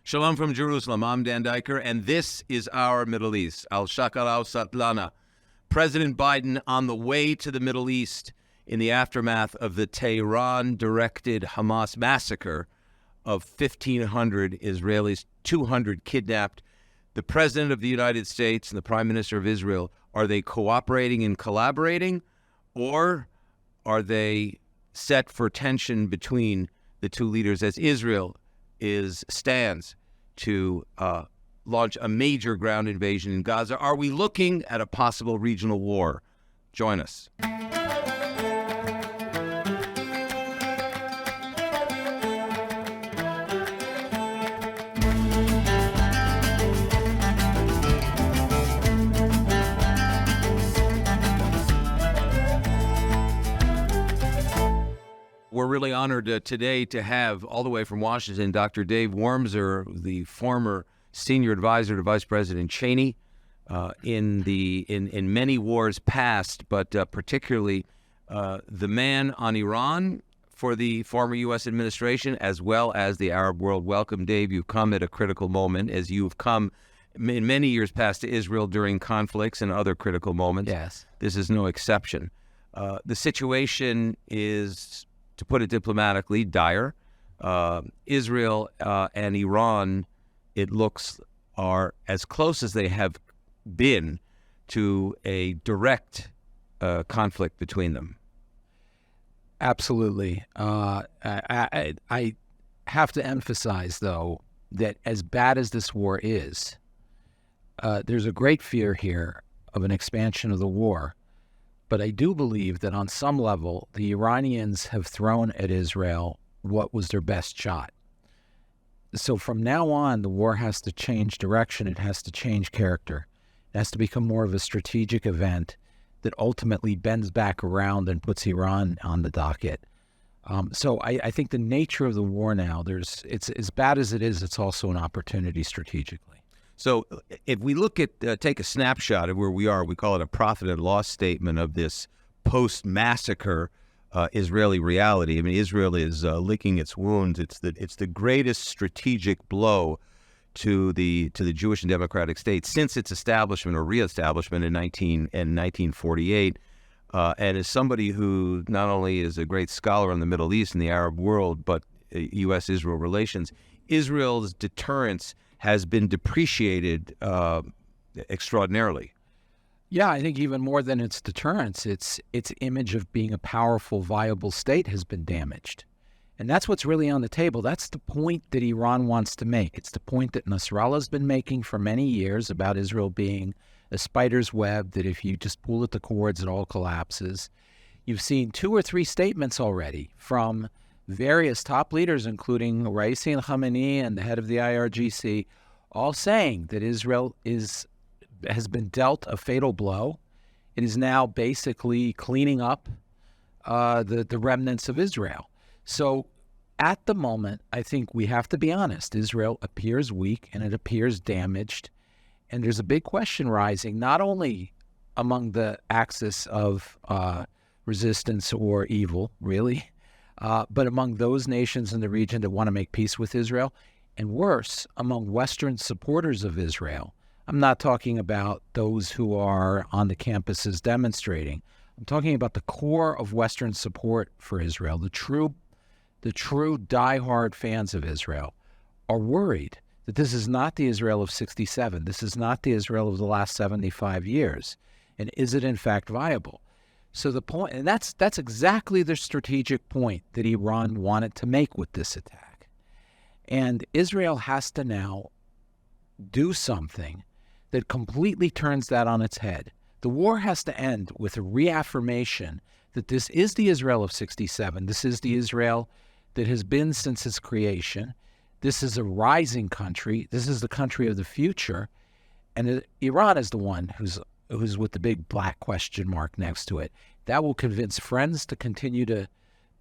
Shalom from Jerusalem. I'm Dan Diker, and this is our Middle East. Al-Shakalau Satlana. President Biden on the way to the Middle East in the aftermath of the Tehran-directed Hamas massacre of 1,500 Israelis, 200 kidnapped. The President of the United States and the Prime Minister of Israel, are they cooperating and collaborating, or are they set for tension between the two leaders as Israel stands to launch a major ground invasion in Gaza? Are we looking at a possible regional war? Join us. We're really honored today to have, all the way from Washington, Dr. Dave Wurmser, the former senior advisor to Vice President Cheney in many wars past, but particularly the man on Iran for the former U.S. administration, as well as the Arab world. Welcome, Dave. You've come at a critical moment, as you've come in many years past to Israel during conflicts and other critical moments. Yes. This is no exception. The situation is, to put it diplomatically, dire. Israel and Iran, it looks, are as close as they have been to a direct conflict between them. Absolutely. I have to emphasize, though, that as bad as this war is, there's a great fear here of an expansion of the war. But I do believe that on some level, the Iranians have thrown at Israel what was their best shot. So from now on, the war has to change direction. It has to change character. It has to become more of a strategic event that ultimately bends back around and puts Iran on the docket. So I think the nature of the war now, it's as bad as it is, it's also an opportunity strategically. So if we look at, take a snapshot of where we are, we call it a profit and loss statement of this post-massacre Israeli reality. I mean, Israel is licking its wounds. It's the greatest strategic blow to the Jewish and democratic state since its establishment or reestablishment in 1948. And as somebody who not only is a great scholar on the Middle East and the Arab world, but U.S.-Israel relations, Israel's deterrence has been depreciated extraordinarily. Yeah, I think even more than its deterrence, its image of being a powerful, viable state has been damaged. And that's what's really on the table. That's the point that Iran wants to make. It's the point that Nasrallah's been making for many years about Israel being a spider's web, that if you just pull at the cords, it all collapses. You've seen 2 or 3 statements already from various top leaders, including Raisi and Khamenei and the head of the IRGC, all saying that Israel has been dealt a fatal blow. It is now basically cleaning up the remnants of Israel. So at the moment, I think we have to be honest. Israel appears weak and it appears damaged. And there's a big question rising, not only among the axis of resistance or evil, really, but among those nations in the region that want to make peace with Israel, and worse, among Western supporters of Israel. I'm not talking about those who are on the campuses demonstrating. I'm talking about the core of Western support for Israel. The true diehard fans of Israel are worried that this is not the Israel of 67. This is not the Israel of the last 75 years. And is it in fact viable? So the point, and that's exactly the strategic point that Iran wanted to make with this attack. And Israel has to now do something that completely turns that on its head. The war has to end with a reaffirmation that this is the Israel of 67. This is the Israel that has been since its creation. This is a rising country. This is the country of the future. And Iran is the one who's with the big black question mark next to it. That will convince friends to continue to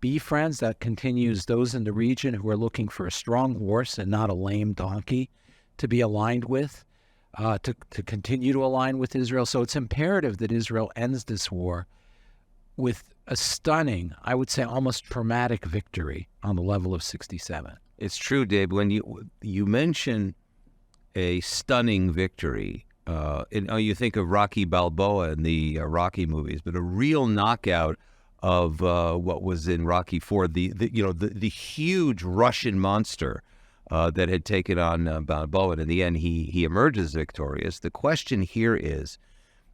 be friends. That continues those in the region who are looking for a strong horse and not a lame donkey to be aligned with, to continue to align with Israel. So it's imperative that Israel ends this war with a stunning, I would say almost traumatic victory on the level of 67. It's true, Dave. When you mention a stunning victory, you think of Rocky Balboa in the Rocky movies, but a real knockout of what was in Rocky IV, the huge Russian monster that had taken on Balboa, and in the end he emerges victorious. The question here is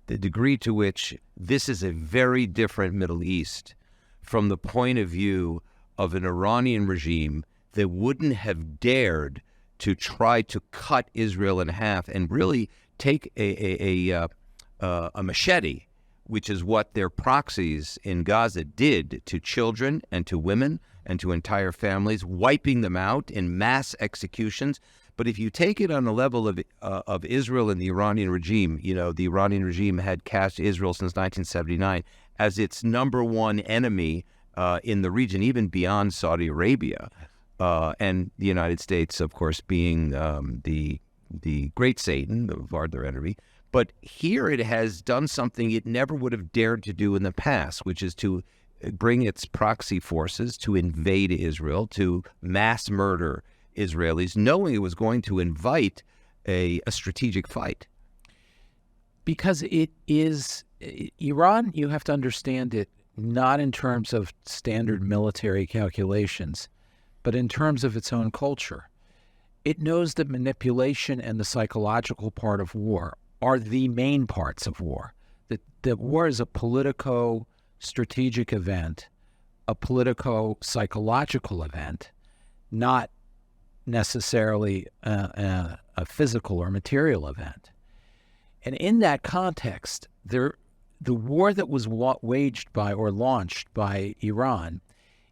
the degree to which this is a very different Middle East from the point of view of an Iranian regime that wouldn't have dared to try to cut Israel in half and really take a machete, which is what their proxies in Gaza did to children and to women and to entire families, wiping them out in mass executions. But if you take it on the level of Israel and the Iranian regime, the Iranian regime had cast Israel since 1979 as its number one enemy in the region, even beyond Saudi Arabia, and the United States, of course, being the great Satan, the farther enemy. But here it has done something it never would have dared to do in the past, which is to bring its proxy forces to invade Israel, to mass murder Israelis, knowing it was going to invite a strategic fight. Because it is Iran, you have to understand it not in terms of standard military calculations, but in terms of its own culture. It knows that manipulation and the psychological part of war are the main parts of war. That war is a politico-strategic event, a politico-psychological event, not necessarily a physical or material event. And in that context, the war that was waged by or launched by Iran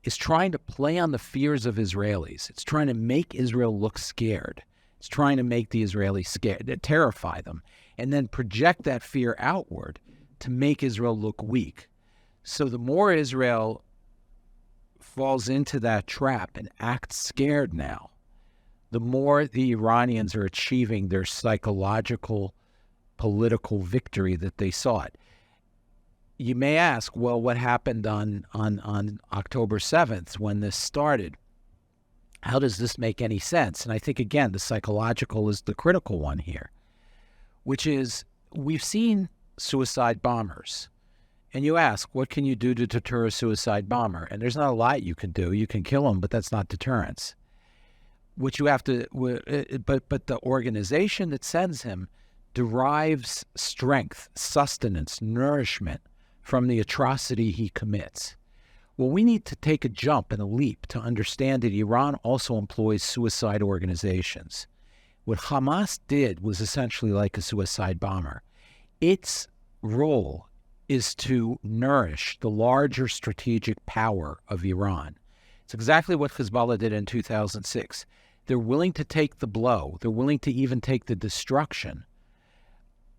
is trying to play on the fears of Israelis. It's trying to make Israel look scared. It's trying to make the Israelis scared, terrify them, and then project that fear outward to make Israel look weak. So the more Israel falls into that trap and acts scared now, the more the Iranians are achieving their psychological, political victory that they sought. You may ask, well, what happened on October 7th when this started? How does this make any sense? And I think, again, the psychological is the critical one here, which is we've seen suicide bombers. And you ask, what can you do to deter a suicide bomber? And there's not a lot you can do. You can kill them, but that's not deterrence. What you have to, but the organization that sends him derives strength, sustenance, nourishment from the atrocity he commits. Well, we need to take a jump and a leap to understand that Iran also employs suicide organizations. What Hamas did was essentially like a suicide bomber. Its role is to nourish the larger strategic power of Iran. It's exactly what Hezbollah did in 2006. They're willing to take the blow. They're willing to even take the destruction,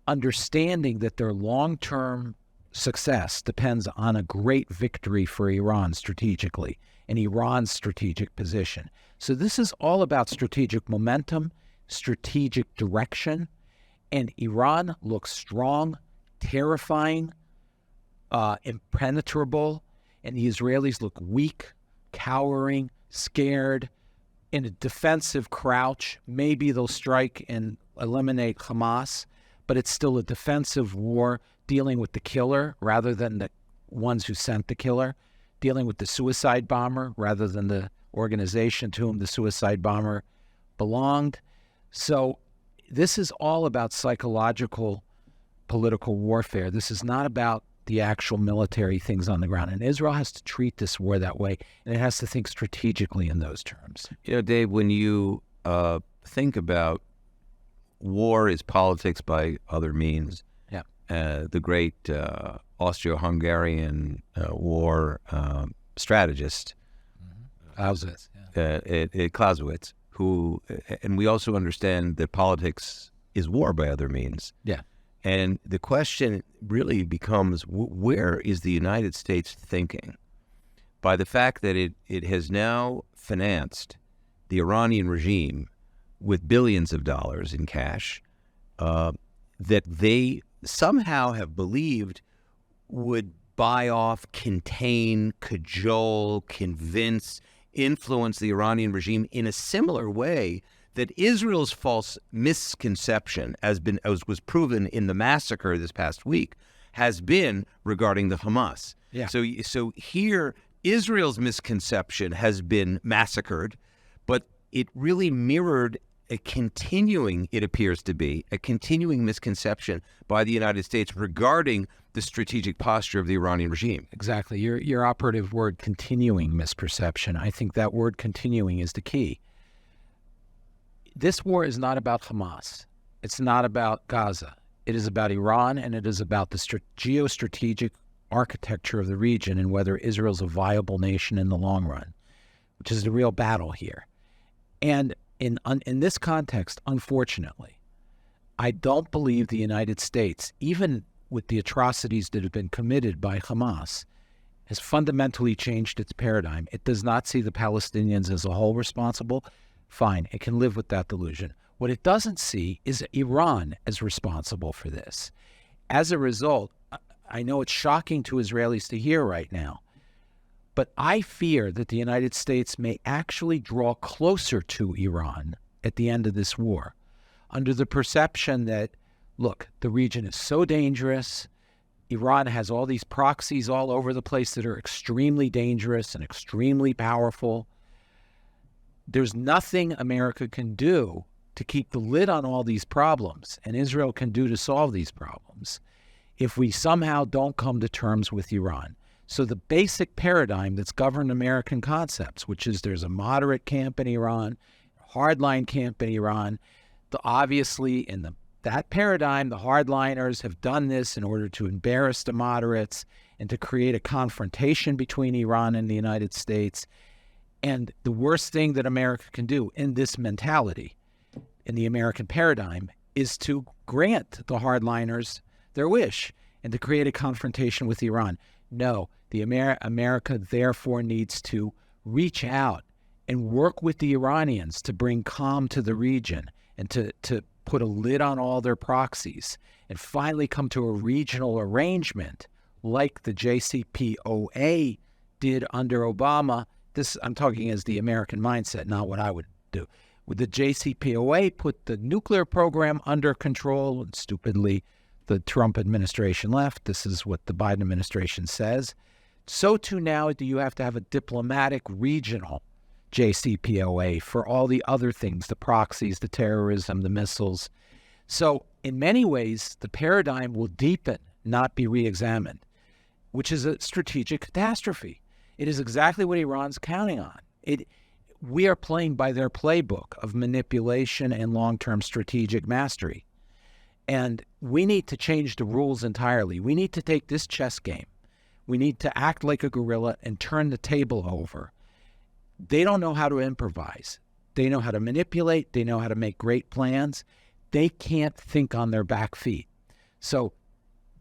understanding that their long-term success depends on a great victory for Iran strategically and Iran's strategic position. So this is all about strategic momentum, strategic direction, and Iran looks strong, terrifying, impenetrable, and the Israelis look weak, cowering, scared, in a defensive crouch. Maybe they'll strike and eliminate Hamas, but it's still a defensive war dealing with the killer rather than the ones who sent the killer, dealing with the suicide bomber rather than the organization to whom the suicide bomber belonged. So this is all about psychological political warfare. This is not about the actual military things on the ground. And Israel has to treat this war that way, and it has to think strategically in those terms. Dave, when you think about war is politics by other means, the great Austro-Hungarian war strategist, Clausewitz, who, and we also understand that politics is war by other means. Yeah. And the question really becomes, where is the United States thinking by the fact that it has now financed the Iranian regime with billions of dollars in cash that they somehow have believed would buy off, contain, cajole, convince, influence the Iranian regime in a similar way that Israel's false misconception, as was proven in the massacre this past week, has been regarding the Hamas. Yeah. So here, Israel's misconception has been massacred, but it really mirrored a continuing, it appears to be, a continuing misconception by the United States regarding the strategic posture of the Iranian regime. Exactly. Your operative word, continuing misperception. I think that word continuing is the key. This war is not about Hamas. It's not about Gaza. It is about Iran, and it is about the geostrategic architecture of the region and whether Israel's a viable nation in the long run, which is the real battle here. And in this context, unfortunately, I don't believe the United States, even with the atrocities that have been committed by Hamas, has fundamentally changed its paradigm. It does not see the Palestinians as a whole responsible. Fine, it can live with that delusion. What it doesn't see is Iran as responsible for this. As a result, I know it's shocking to Israelis to hear right now, but I fear that the United States may actually draw closer to Iran at the end of this war, under the perception that, look, the region is so dangerous. Iran has all these proxies all over the place that are extremely dangerous and extremely powerful. There's nothing America can do to keep the lid on all these problems, and Israel can do to solve these problems, if we somehow don't come to terms with Iran. So the basic paradigm that's governed American concepts, which is there's a moderate camp in Iran, a hardline camp in Iran, obviously in that paradigm, the hardliners have done this in order to embarrass the moderates and to create a confrontation between Iran and the United States. And the worst thing that America can do in this mentality, in the American paradigm, is to grant the hardliners their wish and to create a confrontation with Iran. No, America therefore needs to reach out and work with the Iranians to bring calm to the region and to put a lid on all their proxies and finally come to a regional arrangement like the JCPOA did under Obama. This, I'm talking as the American mindset, not what I would do. With the JCPOA put the nuclear program under control, and stupidly the Trump administration left. This is what the Biden administration says. So too now do you have to have a diplomatic regional JCPOA for all the other things, the proxies, the terrorism, the missiles. So in many ways, the paradigm will deepen, not be re-examined, which is a strategic catastrophe. It is exactly what Iran's counting on. We are playing by their playbook of manipulation and long-term strategic mastery. And we need to change the rules entirely. We need to take this chess game. We need to act like a gorilla and turn the table over. They don't know how to improvise. They know how to manipulate. They know how to make great plans. They can't think on their back feet. So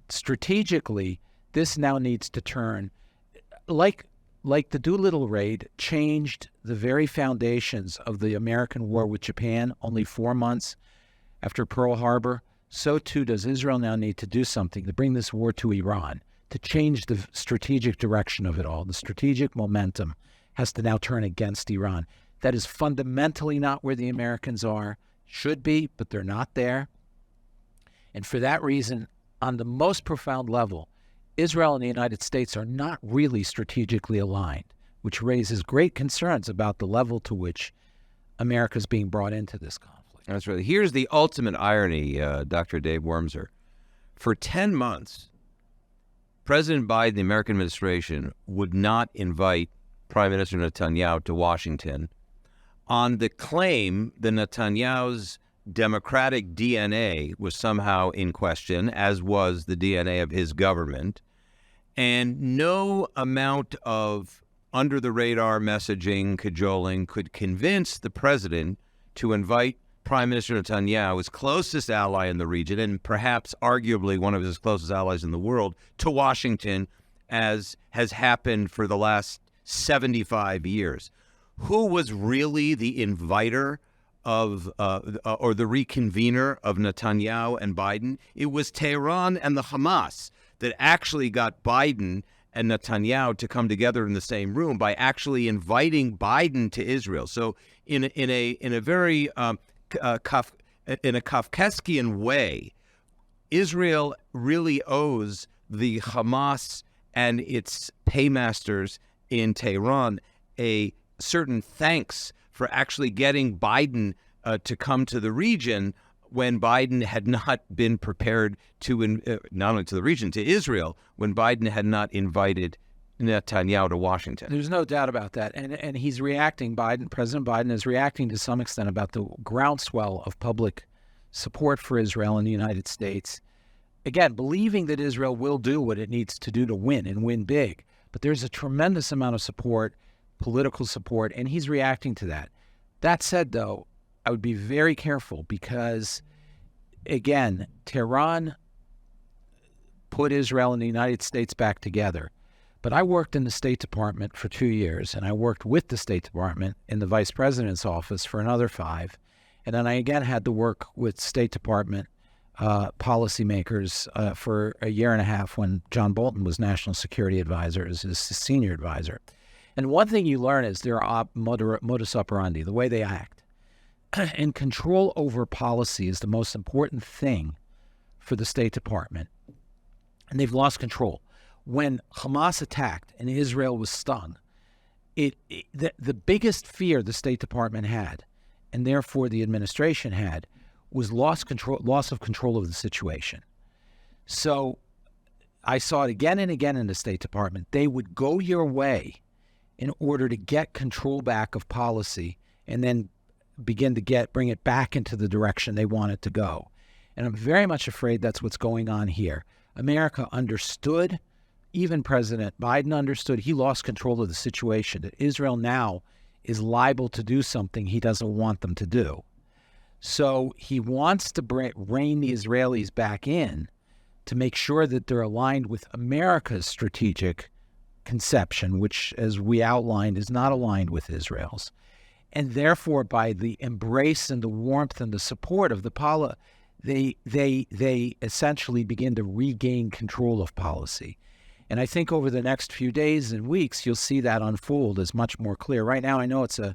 strategically, this now needs to turn, like the Doolittle raid changed the very foundations of the American war with Japan only 4 months after Pearl Harbor. So too does Israel now need to do something to bring this war to Iran, to change the strategic direction of it all. The strategic momentum has to now turn against Iran. That is fundamentally not where the Americans are. Should be, but they're not there. And for that reason, on the most profound level, Israel and the United States are not really strategically aligned, which raises great concerns about the level to which America is being brought into this conflict. That's right. Here's the ultimate irony, Dr. Dave Wurmser. For 10 months, President Biden, the American administration, would not invite Prime Minister Netanyahu to Washington on the claim that Netanyahu's democratic DNA was somehow in question, as was the DNA of his government, and no amount of under-the-radar messaging, cajoling could convince the president to invite Prime Minister Netanyahu, his closest ally in the region, and perhaps arguably one of his closest allies in the world, to Washington, as has happened for the last 75 years. Who was really the inviter of, or the reconvener of Netanyahu and Biden? It was Tehran and the Hamas that actually got Biden and Netanyahu to come together in the same room by actually inviting Biden to Israel. So in a very Kafkaskian way, Israel really owes the Hamas and its paymasters in Tehran a certain thanks for actually getting Biden to come to the region when Biden had not been prepared to, not only to the region, to Israel, when Biden had not invited Netanyahu to Washington. There's no doubt about that. And he's reacting, President Biden is reacting to some extent about the groundswell of public support for Israel in the United States. Again, believing that Israel will do what it needs to do to win and win big. But there's a tremendous amount of support, political support, and he's reacting to that. That said, though, I would be very careful because, again, Tehran put Israel and the United States back together. But I worked in the State Department for 2 years, and I worked with the State Department in the Vice President's office for another 5. And then I again had to work with State Department policymakers for a year and a half when John Bolton was National Security Advisor, as his senior advisor. And one thing you learn is their modus operandi, the way they act. And control over policy is the most important thing for the State Department. And they've lost control. When Hamas attacked and Israel was stung, the biggest fear the State Department had, and therefore the administration had, was loss of control of the situation. So I saw it again and again in the State Department. They would go your way in order to get control back of policy and then begin to bring it back into the direction they want it to go. And I'm very much afraid that's what's going on here. America understood, even President Biden understood, he lost control of the situation, that Israel now is liable to do something he doesn't want them to do. So he wants to rein the Israelis back in to make sure that they're aligned with America's strategic conception, which, as we outlined, is not aligned with Israel's. And therefore, by the embrace and the warmth and the support of the they essentially begin to regain control of policy. And I think over the next few days and weeks, you'll see that unfold as much more clear. Right now, I know it's a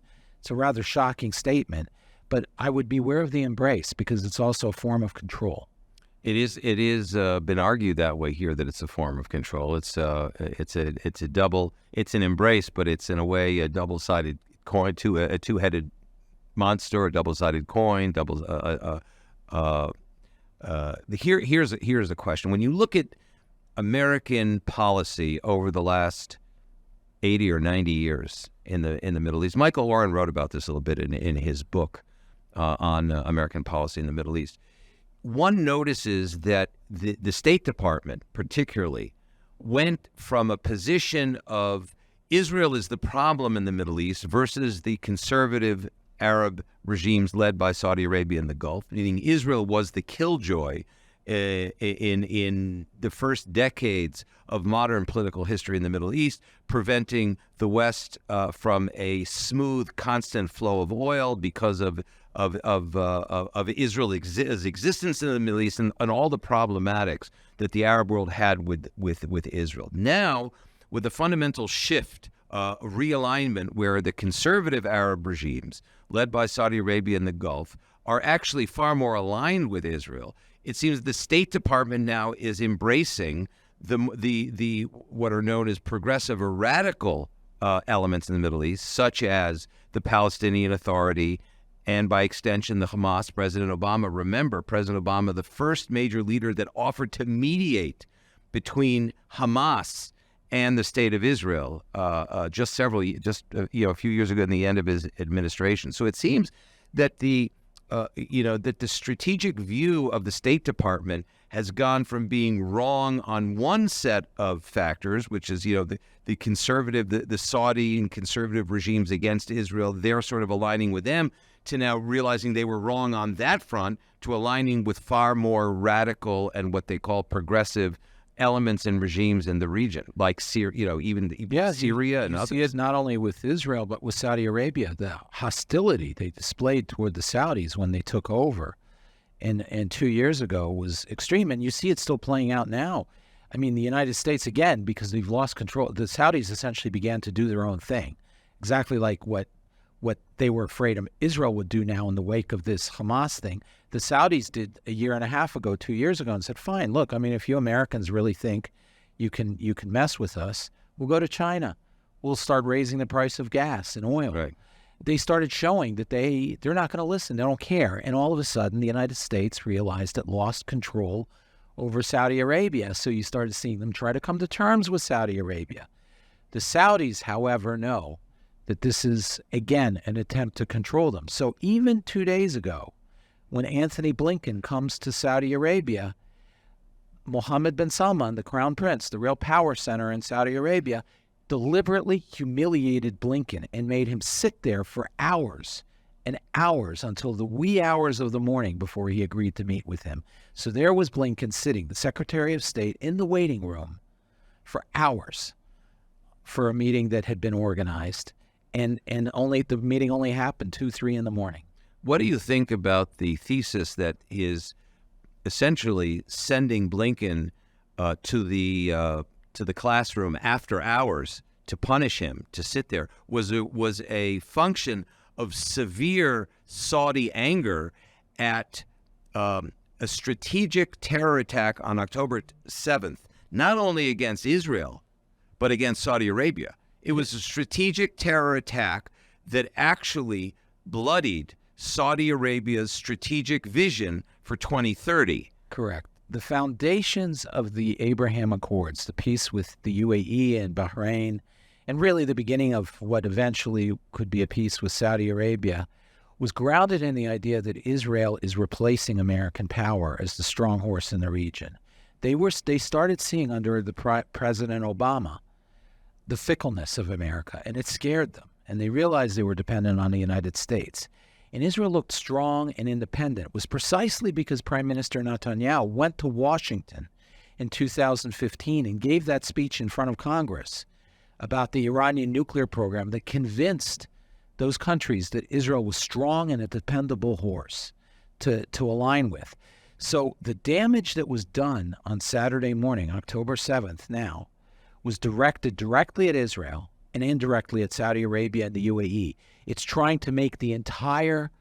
rather shocking statement, but I would beware of the embrace because it's also a form of control. It is been argued that way here, that it's a form of control. It's an embrace, but it's in a way a double-sided coin, a two-headed monster, a double-sided coin. Here's a question. When you look at American policy over the last 80 or 90 years in the Middle East, Michael Oren wrote about this a little bit in his book on American policy in the Middle East. One notices that the State Department, particularly, went from a position of Israel is the problem in the Middle East versus the conservative Arab regimes led by Saudi Arabia in the Gulf, meaning Israel was the killjoy in the first decades of modern political history in the Middle East, preventing the West from a smooth, constant flow of oil because of Israel's existence in the Middle East and all the problematics that the Arab world had with Israel. Now, with a fundamental shift, realignment, where the conservative Arab regimes, led by Saudi Arabia in the Gulf, are actually far more aligned with Israel, it seems the State Department now is embracing the what are known as progressive or radical elements in the Middle East, such as the Palestinian Authority, and by extension, the Hamas. President Obama, remember, President Obama, the first major leader that offered to mediate between Hamas and the state of Israel a few years ago in the end of his administration. So it seems that the strategic view of the State Department has gone from being wrong on one set of factors, which is, the conservative, the Saudi and conservative regimes against Israel, they're sort of aligning with them, to now realizing they were wrong on that front, to aligning with far more radical and what they call progressive elements and regimes in the region, like Syria, even Syria and others. You see it not only with Israel, but with Saudi Arabia. The hostility they displayed toward the Saudis when they took over and 2 years ago was extreme, and you see it still playing out now. I mean, the United States, again, because they've lost control, the Saudis essentially began to do their own thing, exactly like what they were afraid of Israel would do now in the wake of this Hamas thing. The Saudis did a year and a half ago, 2 years ago, and said, fine, look, I mean, if you Americans really think you can mess with us, we'll go to China. We'll start raising the price of gas and oil. Right. They started showing that they're not going to listen. They don't care. And all of a sudden, the United States realized it lost control over Saudi Arabia. So you started seeing them try to come to terms with Saudi Arabia. The Saudis, however, know that this is, again, an attempt to control them. So even 2 days ago, when Anthony Blinken comes to Saudi Arabia, Mohammed bin Salman, the crown prince, the real power center in Saudi Arabia, deliberately humiliated Blinken and made him sit there for hours and hours until the wee hours of the morning before he agreed to meet with him. So there was Blinken sitting, the Secretary of State, in the waiting room for hours for a meeting that had been organized. And the meeting only happened 2, 3 in the morning. What do you think about the thesis that is essentially sending Blinken to the classroom after hours to punish him, to sit there, was a function of severe Saudi anger at a strategic terror attack on October 7th, not only against Israel, but against Saudi Arabia. It was a strategic terror attack that actually bloodied Saudi Arabia's strategic vision for 2030. Correct. The foundations of the Abraham Accords, the peace with the UAE and Bahrain, and really the beginning of what eventually could be a peace with Saudi Arabia, was grounded in the idea that Israel is replacing American power as the strong horse in the region. They started seeing under the President Obama the fickleness of America, and it scared them. And they realized they were dependent on the United States. And Israel looked strong and independent. It was precisely because Prime Minister Netanyahu went to Washington in 2015 and gave that speech in front of Congress about the Iranian nuclear program that convinced those countries that Israel was strong and a dependable horse to align with. So the damage that was done on Saturday morning, October 7th now, was directed directly at Israel and indirectly at Saudi Arabia and the UAE. It's trying to make the entire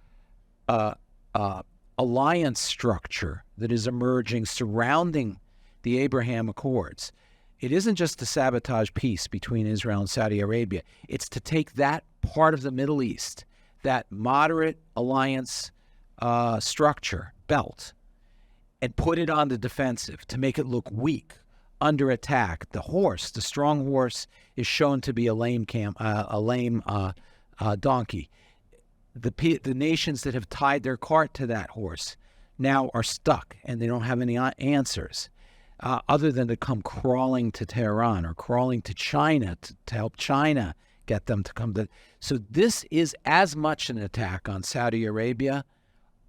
alliance structure that is emerging surrounding the Abraham Accords. It isn't just to sabotage peace between Israel and Saudi Arabia. It's to take that part of the Middle East, that moderate alliance structure, belt, and put it on the defensive to make it look weak, under attack. The horse, the strong horse, is shown to be a lame donkey. The nations that have tied their cart to that horse now are stuck, and they don't have any answers other than to come crawling to Tehran or crawling to China to help China get them to come to. So this is as much an attack on Saudi Arabia,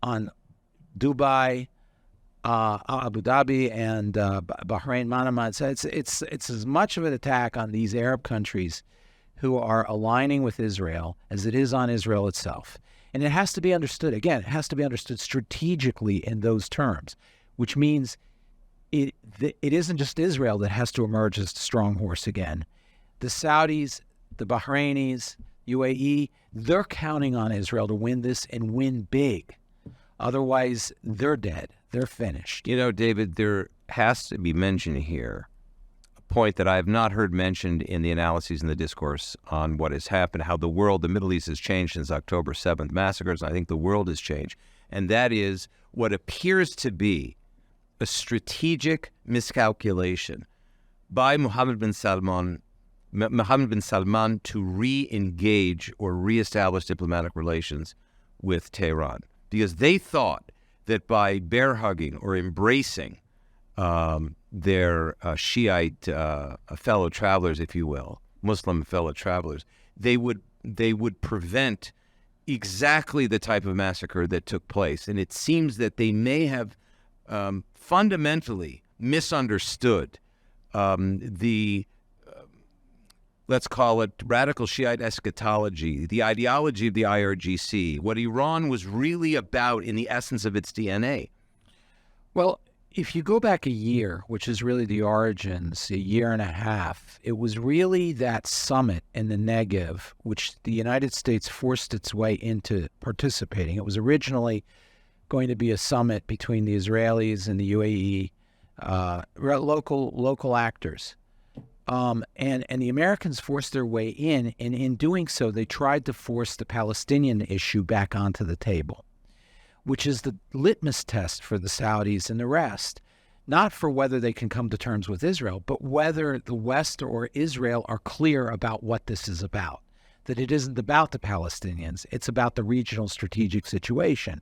on Dubai, Abu Dhabi, and Bahrain, Manama. It's as much of an attack on these Arab countries who are aligning with Israel as it is on Israel itself. And it has to be understood, again, it has to be understood strategically in those terms, which means it isn't just Israel that has to emerge as the strong horse again. The Saudis, the Bahrainis, UAE, they're counting on Israel to win this and win big. Otherwise, they're dead. They're finished. You know, David, there has to be mentioned here a point that I have not heard mentioned in the analyses and the discourse on what has happened, how the world, the Middle East has changed since October 7th massacres. I think the world has changed. And that is what appears to be a strategic miscalculation by Mohammed bin Salman to re-engage or reestablish diplomatic relations with Tehran. Because they thought that by bear hugging or embracing their Shiite fellow travelers, if you will, Muslim fellow travelers, they would prevent exactly the type of massacre that took place. And it seems that they may have fundamentally misunderstood let's call it radical Shiite eschatology, the ideology of the IRGC, what Iran was really about in the essence of its DNA. Well, If you go back a year, which is really the origins, a year and a half, it was really that summit in the Negev, which the United States forced its way into participating. It was originally going to be a summit between the Israelis and the UAE, local actors. And the Americans forced their way in, and in doing so, they tried to force the Palestinian issue back onto the table, which is the litmus test for the Saudis and the rest, not for whether they can come to terms with Israel, but whether the West or Israel are clear about what this is about, that it isn't about the Palestinians, it's about the regional strategic situation.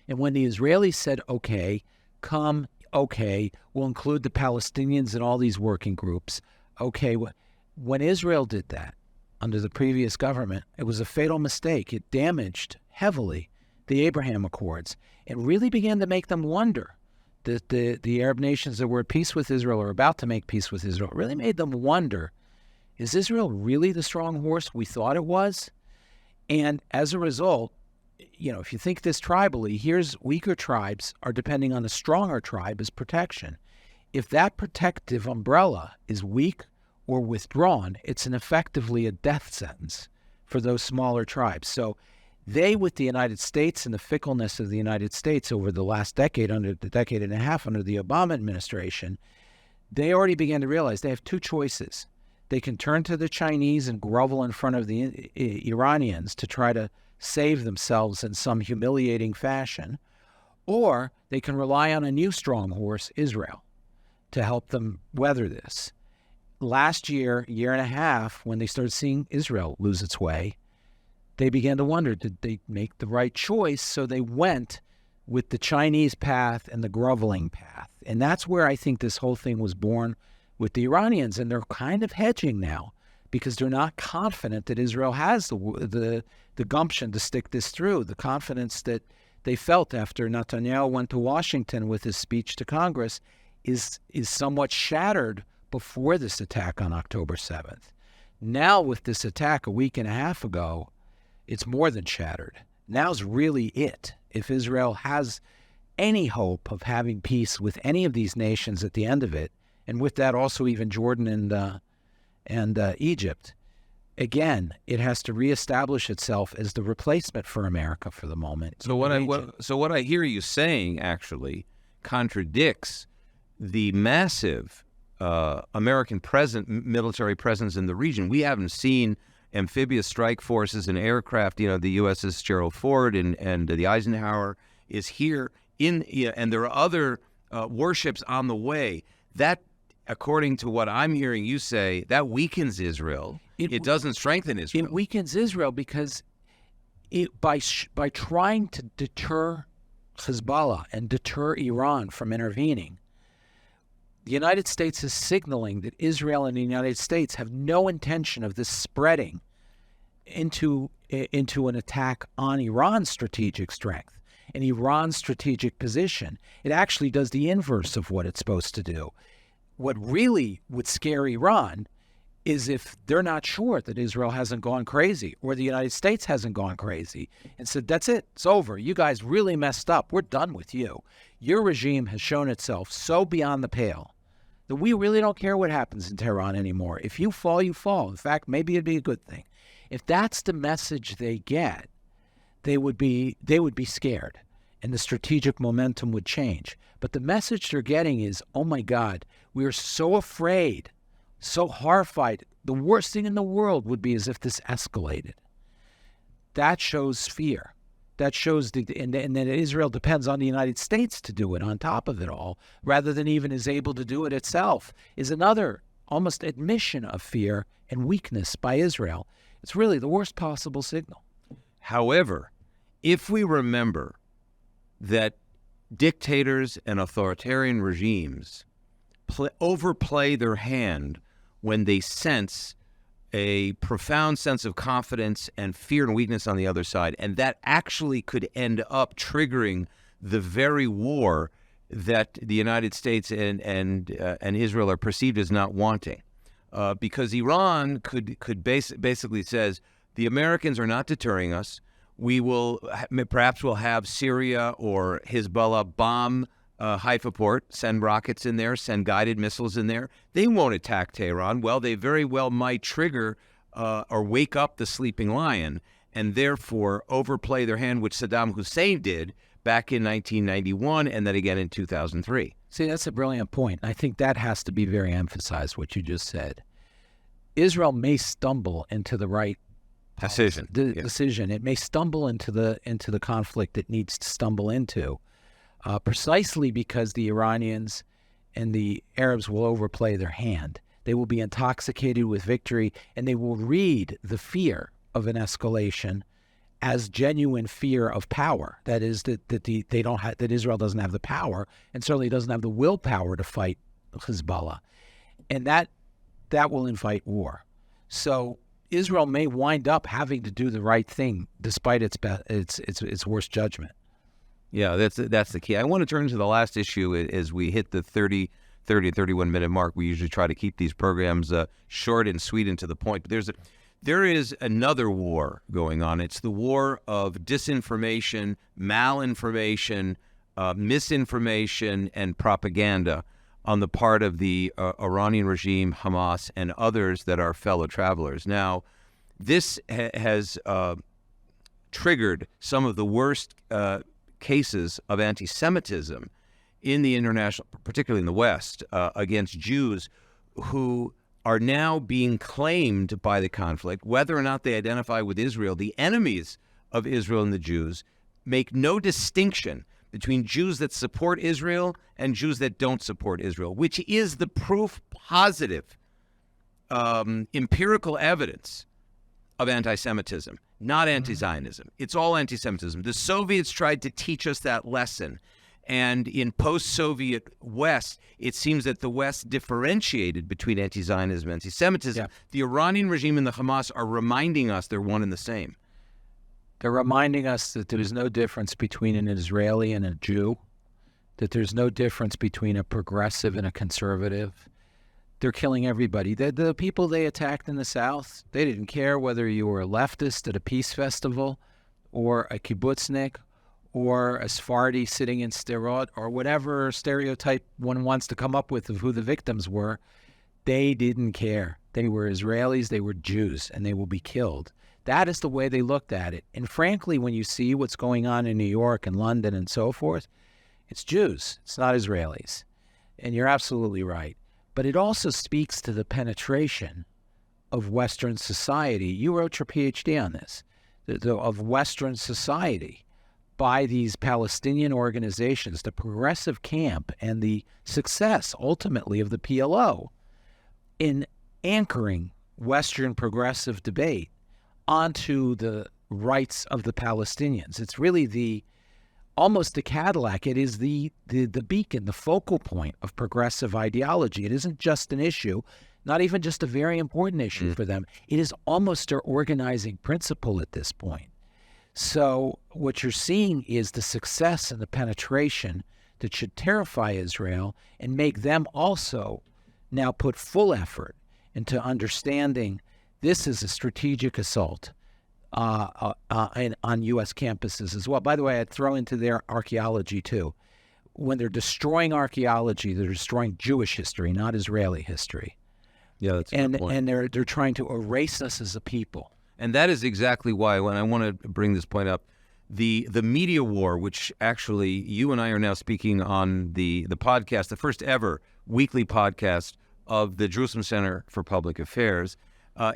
And when the Israelis said, okay, we'll include the Palestinians in all these working groups. Okay, when Israel did that under the previous government, it was a fatal mistake. It damaged heavily the Abraham Accords and really began to make them wonder that the Arab nations that were at peace with Israel or about to make peace with Israel really made them wonder, is Israel really the strong horse we thought it was? And as a result, if you think this tribally, here's weaker tribes are depending on a stronger tribe as protection. If that protective umbrella is weak or withdrawn, it's effectively a death sentence for those smaller tribes. So they, with the United States and the fickleness of the United States over the last decade and a half under the Obama administration, they already began to realize they have two choices. They can turn to the Chinese and grovel in front of the Iranians to try to save themselves in some humiliating fashion, or they can rely on a new strong horse, Israel, to help them weather this. Last year and a half, when they started seeing Israel lose its way, they began to wonder, did they make the right choice? So they went with the Chinese path and the groveling path. And that's where I think this whole thing was born with the Iranians. And they're kind of hedging now because they're not confident that Israel has the gumption to stick this through, the confidence that they felt after Netanyahu went to Washington with his speech to Congress is somewhat shattered before this attack on October 7th. Now with this attack a week and a half ago, it's more than shattered. Now's really it. If Israel has any hope of having peace with any of these nations at the end of it, and with that also even Jordan and Egypt, again, it has to reestablish itself as the replacement for America for the moment. So what I hear you saying actually contradicts the massive American military presence in the region. We haven't seen amphibious strike forces and aircraft. The USS Gerald Ford and the Eisenhower is here and there are other warships on the way. That, according to what I'm hearing you say, that weakens Israel. It doesn't strengthen Israel. It weakens Israel because by trying to deter Hezbollah and deter Iran from intervening, the United States is signaling that Israel and the United States have no intention of this spreading into an attack on Iran's strategic strength and Iran's strategic position. It actually does the inverse of what it's supposed to do. What really would scare Iran is if they're not sure that Israel hasn't gone crazy or the United States hasn't gone crazy and said, that's it, it's over. You guys really messed up. We're done with you. Your regime has shown itself so beyond the pale that we really don't care what happens in Tehran anymore. If you fall, you fall. In fact, maybe it'd be a good thing. If that's the message they get, they would be scared and the strategic momentum would change. But the message they're getting is, oh my God, we are so afraid, so horrified. The worst thing in the world would be as if this escalated. That shows fear. That shows and that Israel depends on the United States to do it on top of it all, rather than even is able to do it itself, is another almost admission of fear and weakness by Israel. It's really the worst possible signal. However, if we remember that dictators and authoritarian regimes overplay their hand when they sense a profound sense of confidence and fear and weakness on the other side, and that actually could end up triggering the very war that the United States and Israel are perceived as not wanting, because Iran could basically says the Americans are not deterring us. We will perhaps we'll have Syria or Hezbollah bomb Haifa port, send rockets in there, send guided missiles in there. They won't attack Tehran. Well, they very well might trigger or wake up the sleeping lion and therefore overplay their hand, which Saddam Hussein did back in 1991 and then again in 2003. See, that's a brilliant point. I think that has to be very emphasized, what you just said. Israel may stumble into the right decision. Decision. It may stumble into the conflict it needs to stumble into, precisely because the Iranians and the Arabs will overplay their hand. They will be intoxicated with victory, and they will read the fear of an escalation as genuine fear of power. That is, that Israel doesn't have the power, and certainly doesn't have the willpower to fight Hezbollah, and that will invite war. So Israel may wind up having to do the right thing despite its worst judgment. Yeah, that's the key. I want to turn to the last issue as we hit the 30 to 31 minute mark. We usually try to keep these programs short and sweet and to the point. But there is another war going on. It's the war of disinformation, malinformation, misinformation, and propaganda on the part of the Iranian regime, Hamas, and others that are fellow travelers. Now, this has triggered some of the worst cases of anti-Semitism in the international, particularly in the West, against Jews who are now being claimed by the conflict, whether or not they identify with Israel. The enemies of Israel and the Jews make no distinction between Jews that support Israel and Jews that don't support Israel, which is the proof positive, empirical evidence of anti-Semitism, not anti-Zionism. It's all anti-Semitism. The Soviets tried to teach us that lesson. And in post-Soviet West, it seems that the West differentiated between anti-Zionism and anti-Semitism. Yeah. The Iranian regime and the Hamas are reminding us they're one and the same. They're reminding us that there's no difference between an Israeli and a Jew, that there's no difference between a progressive and a conservative. They're killing everybody. The people they attacked in the South, they didn't care whether you were a leftist at a peace festival or a kibbutznik or a Sephardi sitting in Sderot or whatever stereotype one wants to come up with of who the victims were. They didn't care. They were Israelis, they were Jews, and they will be killed. That is the way they looked at it. And frankly, when you see what's going on in New York and London and so forth, it's Jews. It's not Israelis. And you're absolutely right. But it also speaks to the penetration of Western society. You wrote your PhD on this, of Western society by these Palestinian organizations, the progressive camp, and the success, ultimately, of the PLO in anchoring Western progressive debate onto the rights of the Palestinians. It's really almost the Cadillac. It is the beacon, the focal point of progressive ideology. It isn't just an issue, not even just a very important issue for them. It is almost their organizing principle at this point. So what you're seeing is the success and the penetration that should terrify Israel and make them also now put full effort into understanding this is a strategic assault on U.S. campuses as well. By the way, I'd throw into their archaeology too. When they're destroying archaeology, they're destroying Jewish history, not Israeli history. Yeah, that's a good point. And they're trying to erase us as a people. And that is exactly why, when I want to bring this point up, the media war, which actually you and I are now speaking on the podcast, the first ever weekly podcast of the Jerusalem Center for Public Affairs,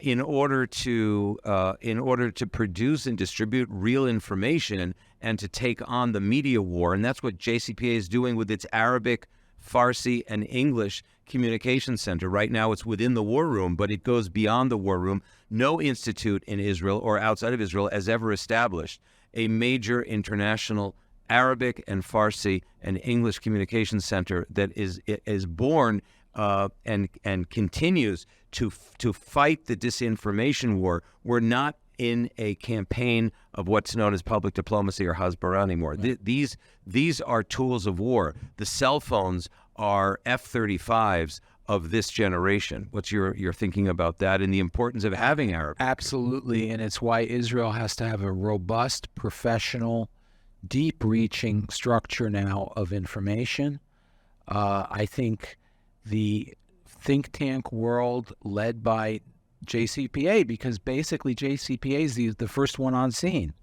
in order to produce and distribute real information and to take on the media war. And that's what JCPA is doing with its Arabic, Farsi, and English communication center. Right now it's within the war room, but it goes beyond the war room. No institute in Israel or outside of Israel has ever established a major international Arabic and Farsi and English communication center that is born and continues to fight the disinformation war. We're not in a campaign of what's known as public diplomacy or hasbara anymore. Right. These are tools of war. The cell phones are F-35s of this generation. What's your thinking about that and the importance of having Arabic? Absolutely, and it's why Israel has to have a robust, professional deep-reaching structure now of information. I think the think tank world led by JCPA, because basically JCPA is the first one on scene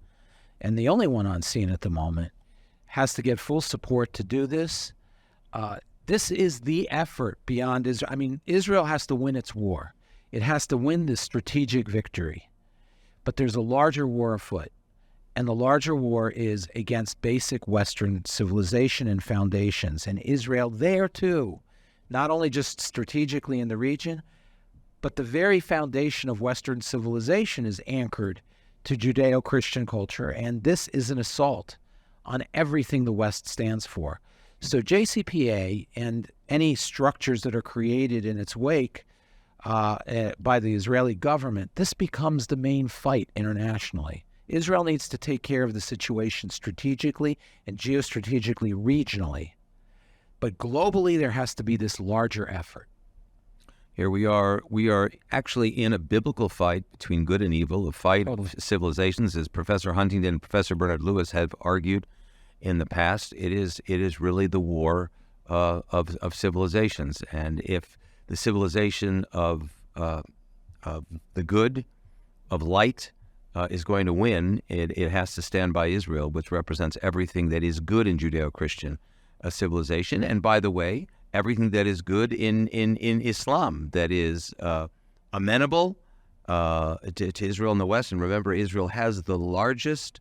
and the only one on scene at the moment, has to get full support to do this. This is the effort beyond Israel. I mean, Israel has to win its war. It has to win this strategic victory. But there's a larger war afoot. And the larger war is against basic Western civilization and foundations. And Israel there too, not only just strategically in the region, but the very foundation of Western civilization is anchored to Judeo-Christian culture. And this is an assault on everything the West stands for. So JCPA and any structures that are created in its wake by the Israeli government, this becomes the main fight internationally. Israel needs to take care of the situation strategically and geostrategically regionally. But globally, there has to be this larger effort. Here we are actually in a biblical fight between good and evil, a fight of civilizations, as Professor Huntington and Professor Bernard Lewis have argued in the past. It is really the war of civilizations. And if the civilization of the good, of light, is going to win, it has to stand by Israel, which represents everything that is good in Judeo-Christian civilization. And by the way, everything that is good in Islam, that is amenable to Israel in the West. And remember, Israel has the largest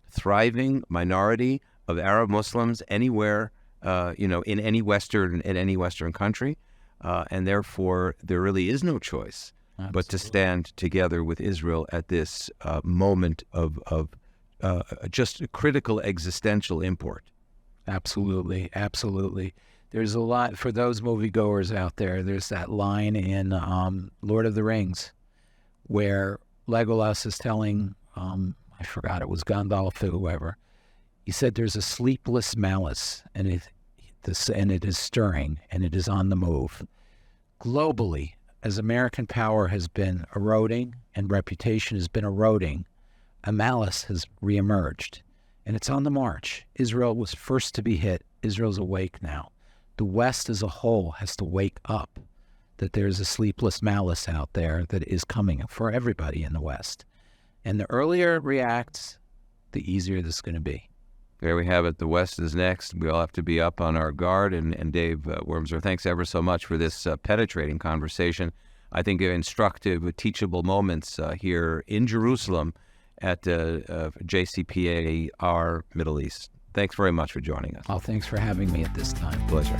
thriving minority of Arab Muslims anywhere, in any Western country. And therefore, there really is no choice but to stand together with Israel at this moment of just critical existential import. Absolutely, absolutely. There's a lot, for those moviegoers out there, there's that line in Lord of the Rings where Legolas is telling, I forgot, it was Gandalf or whoever, he said there's a sleepless malice, and it is stirring, and it is on the move. Globally, as American power has been eroding and reputation has been eroding, a malice has reemerged, and it's on the march. Israel was first to be hit. Israel's awake now. The West as a whole has to wake up that there's a sleepless malice out there that is coming for everybody in the West. And the earlier it reacts, the easier this is going to be. There we have it. The West is next. We all have to be up on our guard. And Dave Wurmser, thanks ever so much for this penetrating conversation. I think instructive, teachable moments here in Jerusalem at JCPA, our Middle East. Thanks very much for joining us. Oh, thanks for having me at this time. Pleasure.